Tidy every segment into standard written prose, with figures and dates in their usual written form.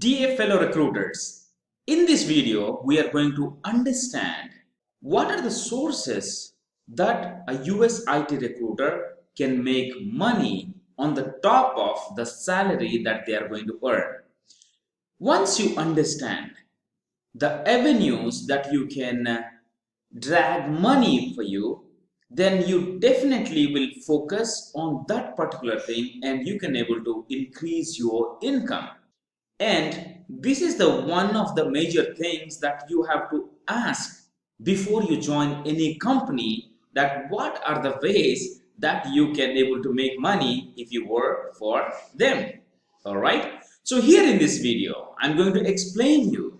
Dear fellow recruiters, in this video we are going to understand what are the sources that a US IT recruiter can make money on the top of the salary that they are going to earn. Once you understand the avenues that you can drag money for you, then you definitely will focus on that particular thing and you can able to increase your income. And this is the one of the major things that you have to ask before you join any company, that what are the ways that you can able to make money if you work for them. All right, so here in this video I'm going to explain you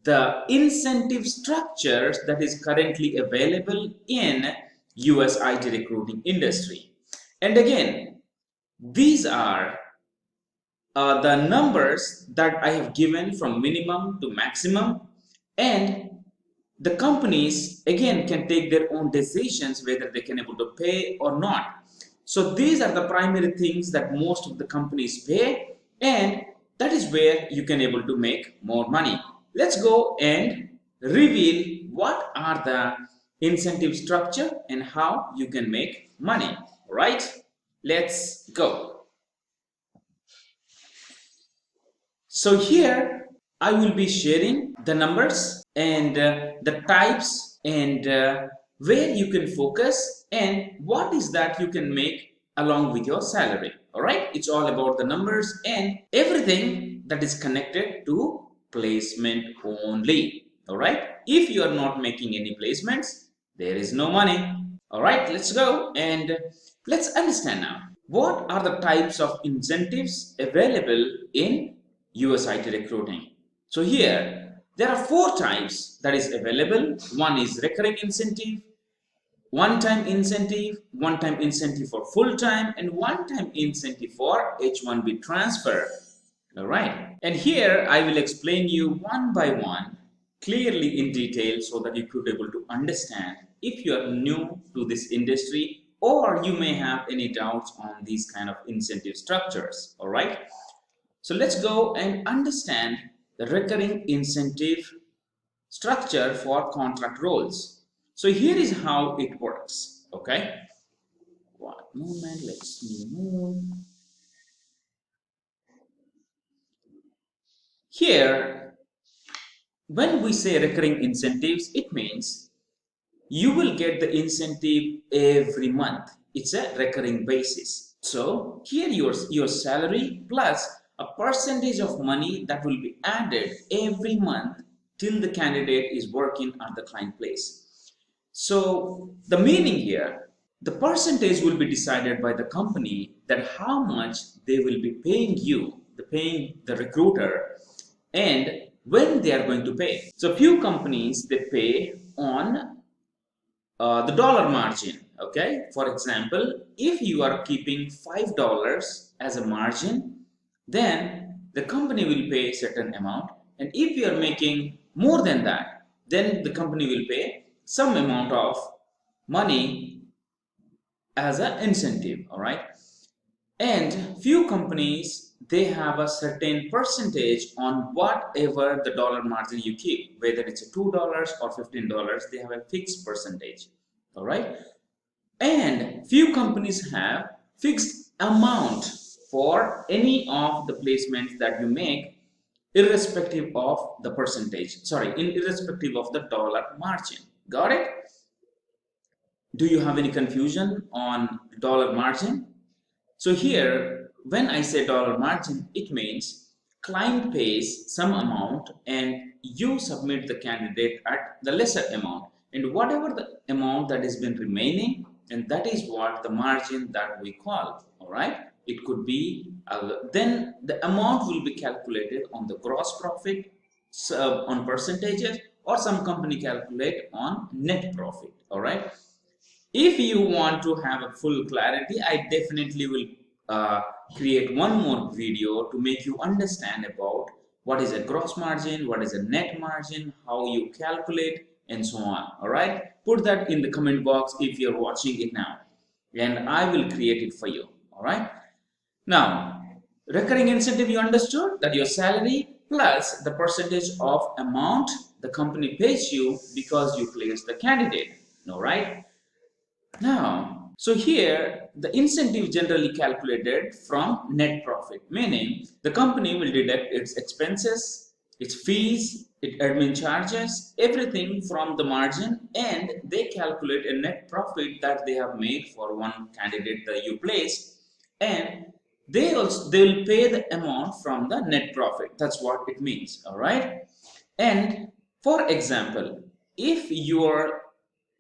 the incentive structures that is currently available in US IT recruiting industry. And again, these are the numbers that I have given from minimum to maximum, and the companies again can take their own decisions whether they can able to pay or not. So these are the primary things that most of the companies pay, and that is where you can able to make more money. Let's go and reveal what are the incentive structure and how you can make money. Right? Let's go. So here I will be sharing the numbers and the types and where you can focus and what is that you can make along with your salary. All right, it's all about the numbers and everything that is connected to placement only. All right, if you are not making any placements, there is no money. All right, let's go and let's understand now what are the types of incentives available in US IT recruiting. So here there are 4 types that is available. One is recurring incentive, one-time incentive for full-time, and one-time incentive for H-1B transfer. All right, and here I will explain you one by one clearly in detail so that you could be able to understand if you are new to this industry or you may have any doubts on these kind of incentive structures. All right, so let's go and understand the recurring incentive structure for contract roles. So here is how it works. Okay, one moment, let's move. Here, when we say recurring incentives, it means you will get the incentive every month. It's a recurring basis. So here your salary plus a percentage of money that will be added every month till the candidate is working at the client place. So the meaning here, the percentage will be decided by the company, that how much they will be paying you, paying the recruiter, and when they are going to pay. So few companies, they pay on the dollar margin. Okay, for example, if you are keeping $5 as a margin, then the company will pay a certain amount, and if you are making more than that, then the company will pay some amount of money as an incentive. All right, and few companies, they have a certain percentage on whatever the dollar margin you keep, whether it's a $2 or $15, they have a fixed percentage. All right, and few companies have fixed amount for any of the placements that you make, irrespective of the percentage, irrespective of the dollar margin. Got it? Do you have any confusion on dollar margin? So here, when I say dollar margin, it means client pays some amount and you submit the candidate at the lesser amount, and whatever the amount that has been remaining, and that is what the margin that we call. All right, it could be then the amount will be calculated on the gross profit, on percentages, or some company calculate on net profit. All right, if you want to have a full clarity, I definitely will create one more video to make you understand about what is a gross margin, what is a net margin, how you calculate, and so on. All right, put that in the comment box if you're watching it now, and I will create it for you. All right, now recurring incentive, you understood that your salary plus the percentage of amount the company pays you because you placed the candidate. All right. Now, so here the incentive generally calculated from net profit, meaning the company will deduct its expenses, its fees, its admin charges, everything from the margin, and they calculate a net profit that they have made for one candidate that you placed, and they will pay the amount from the net profit. That's what it means. All right. And for example, if your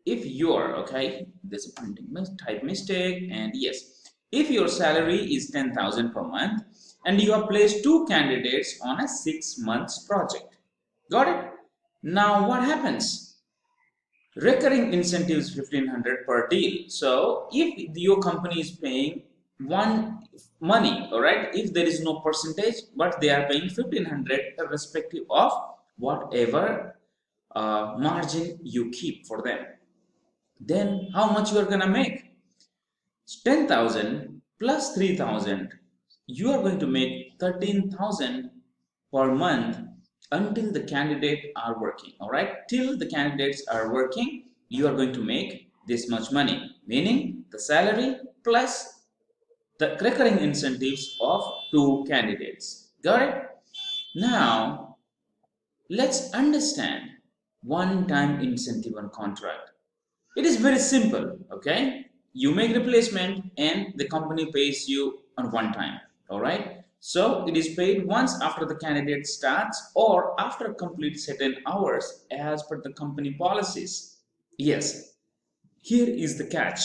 okay, there's a printing type mistake, and yes, if your salary is 10,000 per month and you have placed two candidates on a 6 months project, got it? Now what happens? Recurring incentives 1500 per deal. So if your company is paying one money, all right, if there is no percentage, but they are paying 1500 irrespective of whatever margin you keep for them, then how much you are gonna make? 10,000 plus 3,000, you are going to make 13,000 per month until the candidate are working. All right, till the candidates are working, you are going to make this much money, meaning the salary plus the recurring incentives of two candidates. Got it? Now let's understand one-time incentive on contract. It is very simple, okay? You make replacement and the company pays you on one time, all right? So it is paid once after the candidate starts or after complete certain hours as per the company policies. Yes, here is the catch.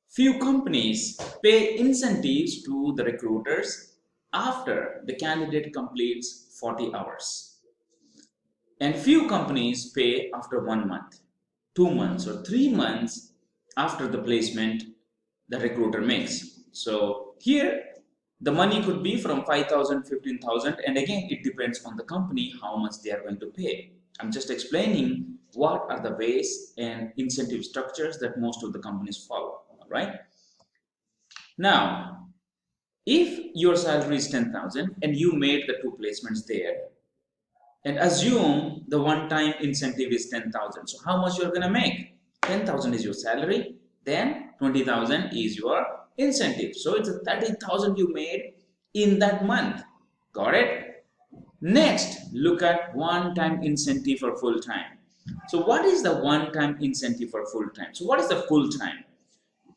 Few companies pay incentives to the recruiters after the candidate completes 40 hours. And few companies pay after 1 month, 2 months, or 3 months after the placement the recruiter makes. So here the money could be from 5,000, 15,000, and again it depends on the company how much they are going to pay. I'm just explaining what are the ways and incentive structures that most of the companies follow. All right. Now, if your salary is 10,000 and you made the two placements there, and assume the one-time incentive is 10,000. So how much you're gonna make? 10,000 is your salary, then 20,000 is your incentive. So it's a 30,000 you made in that month. Got it? Next, look at one-time incentive for full-time. So what is the one-time incentive for full-time? So what is the full-time?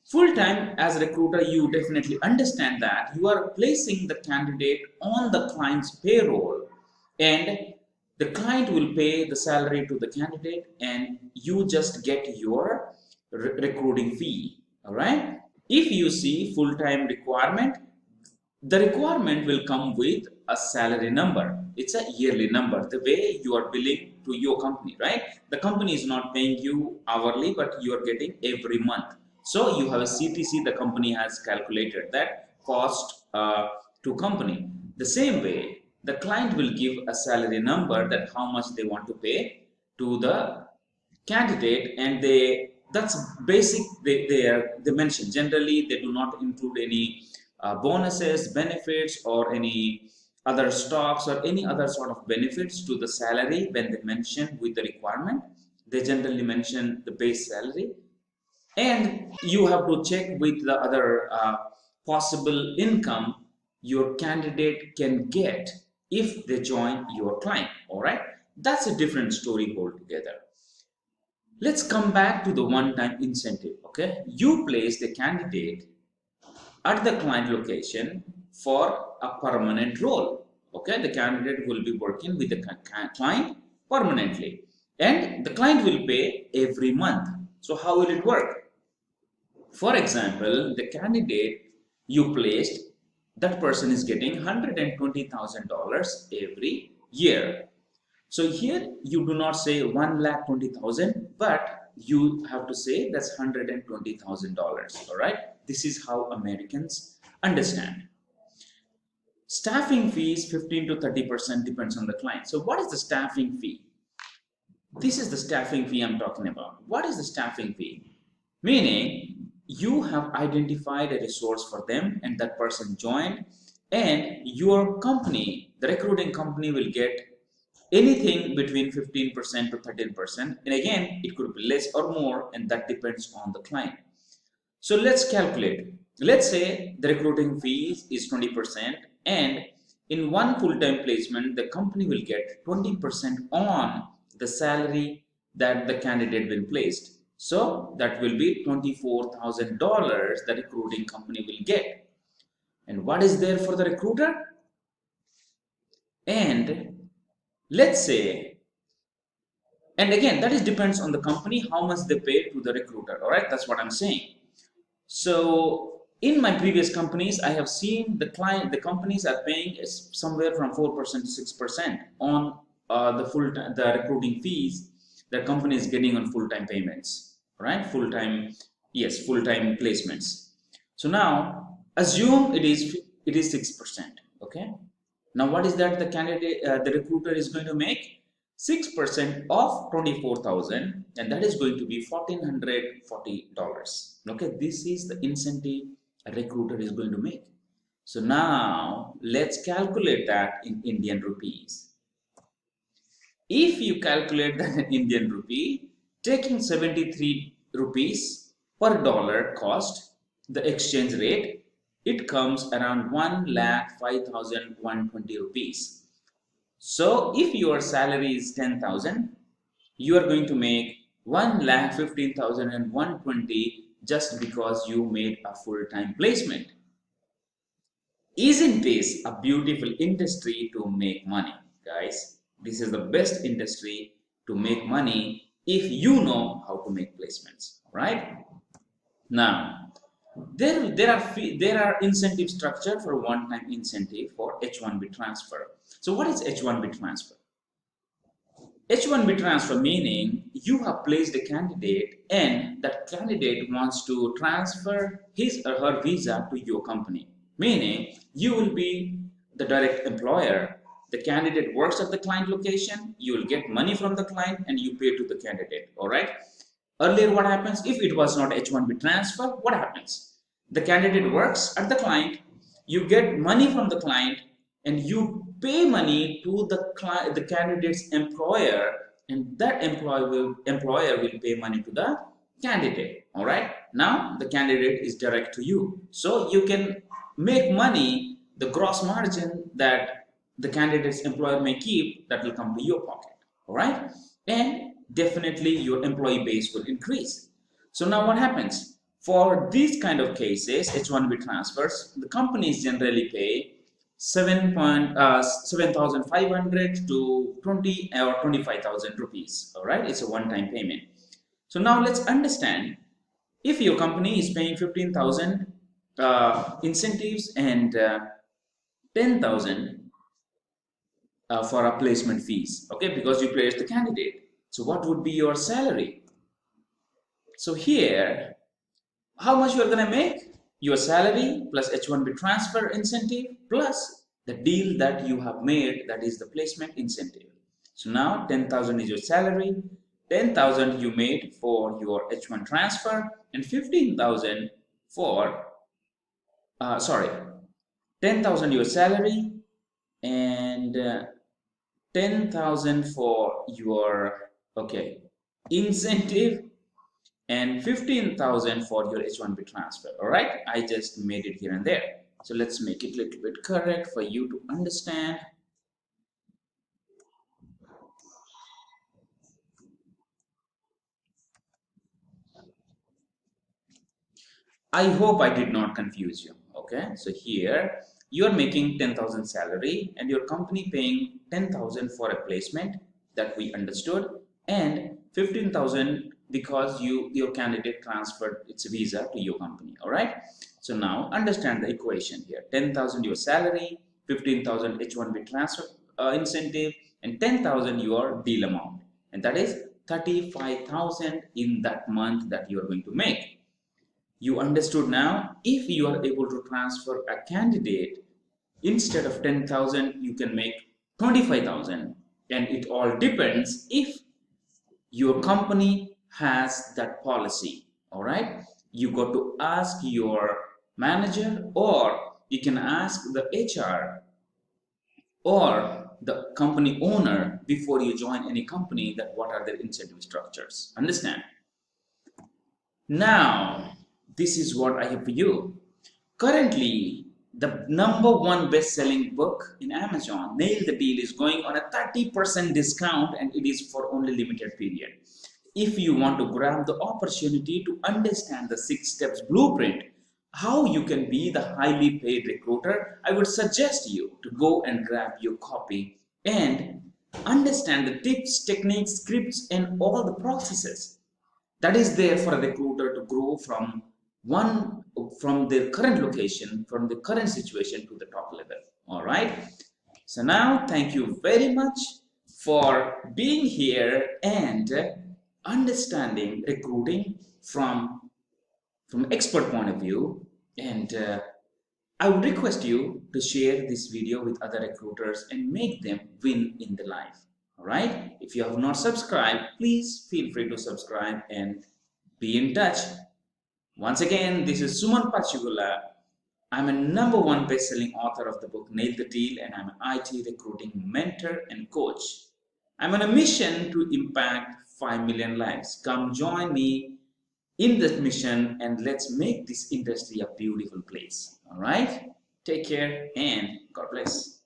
Full-time, as a recruiter, you definitely understand that you are placing the candidate on the client's payroll, and the client will pay the salary to the candidate and you just get your recruiting fee. All right. If you see full-time requirement, the requirement will come with a salary number. It's a yearly number, the way you are billing to your company, right? The company is not paying you hourly, but you are getting every month. So you have a CTC, the company has calculated that cost to company. The same way, the client will give a salary number that how much they want to pay to the candidate, and that's basic. They mention generally they do not include any bonuses, benefits, or any other stocks or any other sort of benefits to the salary. When they mention with the requirement, they generally mention the base salary, and you have to check with the other possible income your candidate can get if they join your client. All right, that's a different story altogether. Let's come back to the one-time incentive. Okay, you place the candidate at the client location for a permanent role. Okay, the candidate will be working with the client permanently, and the client will pay every month. So how will it work? For example, the candidate you placed, that person is getting $120,000 every year. So here you do not say 1,20,000, but you have to say that's $120,000. All right. This is how Americans understand. Staffing fees 15 to 30% depends on the client. So what is the staffing fee? This is the staffing fee I'm talking about. What is the staffing fee? Meaning you have identified a resource for them and that person joined, and your company the recruiting company will get anything between 15% to 13%, and again it could be less or more, and that depends on the client. So let's calculate. Let's say the recruiting fees is 20%, and in one full-time placement, the company will get 20% on the salary that the candidate will placed. So that will be $24,000 the recruiting company will get. And what is there for the recruiter? And let's say, and again, that is depends on the company, how much they pay to the recruiter. All right, that's what I'm saying. So in my previous companies, I have seen the companies are paying somewhere from 4% to 6% on the recruiting fees the company is getting on full-time payments, right? Full-time placements. So now assume it is 6%, okay? Now what is that the recruiter is going to make? 6% of 24,000, and that is going to be $1,440. Okay, this is the incentive a recruiter is going to make. So now let's calculate that in Indian rupees. If you calculate that in Indian rupee, taking 73 rupees per dollar cost, the exchange rate, it comes around 1,05,120 rupees. So if your salary is 10,000, you are going to make 1,15,120 just because you made a full-time placement. Isn't this a beautiful industry to make money, guys? This is the best industry to make money if you know how to make placements, right? Now, there are incentive structure for one-time incentive for H-1B transfer. So what is H-1B transfer? H-1B transfer meaning you have placed a candidate and that candidate wants to transfer his or her visa to your company. Meaning you will be the direct employer. The candidate works at the client location, you will get money from the client and you pay to the candidate, all right? Earlier what happens if it was not H-1B transfer, what happens? The candidate works at the client, you get money from the client and you pay money to the candidate's employer, and that employer will pay money to the candidate. All right, now the candidate is direct to you, so you can make money. The gross margin that the candidate's employer may keep, that will come to your pocket. All right, and definitely your employee base will increase. So now what happens for these kind of cases, H-1B transfers, the companies generally pay 7,500 to 20 or 25,000 rupees. All right, it's a one-time payment. So now let's understand, if your company is paying 15,000 incentives and 10,000 for a placement fees, okay, because you placed the candidate. So what would be your salary? So here, how much you are going to make? Your salary plus H-1B transfer incentive plus the deal that you have made, that is the placement incentive. So now 10,000 is your salary, 10,000 you made for your H-1 transfer, and 15,000 for 10,000 your salary and 10,000 for your incentive and 15,000 for your H-1B transfer. All right, I just made it here and there. So let's make it a little bit correct for you to understand. I hope I did not confuse you. Okay, so here you are making 10,000 salary and your company paying 10,000 for a placement, that we understood, and 15,000 because your candidate transferred its visa to your company. All right, so now understand the equation here. 10,000 your salary, 15,000 H-1B transfer incentive, and 10,000 your deal amount, and that is 35,000 in that month that you are going to make. You understood now? If you are able to transfer a candidate, instead of 10,000 you can make 25,000, and it all depends if your company has that policy. All right, you got to ask your manager, or you can ask the HR or the company owner before you join any company, that what are their incentive structures. Understand? Now, this is what I have for you. Currently, the #1 best-selling book in Amazon, Nail the Deal, is going on a 30% discount, and it is for only limited period. If you want to grab the opportunity to understand the 6 steps blueprint, how you can be the highly paid recruiter, I would suggest you to go and grab your copy and understand the tips, techniques, scripts, and all the processes that is there for a recruiter to grow from their current location, from the current situation, to the top level. All right. So now, thank you very much for being here and understanding recruiting from expert point of view. And I would request you to share this video with other recruiters and make them win in the life. All right. If you have not subscribed, please feel free to subscribe and be in touch. Once again, this is Suman Pachigulla. I'm a #1 best-selling author of the book Nail the Deal, and I'm an IT recruiting mentor and coach. I'm on a mission to impact 5 million lives. Come join me in that mission and let's make this industry a beautiful place. All right? Take care and God bless.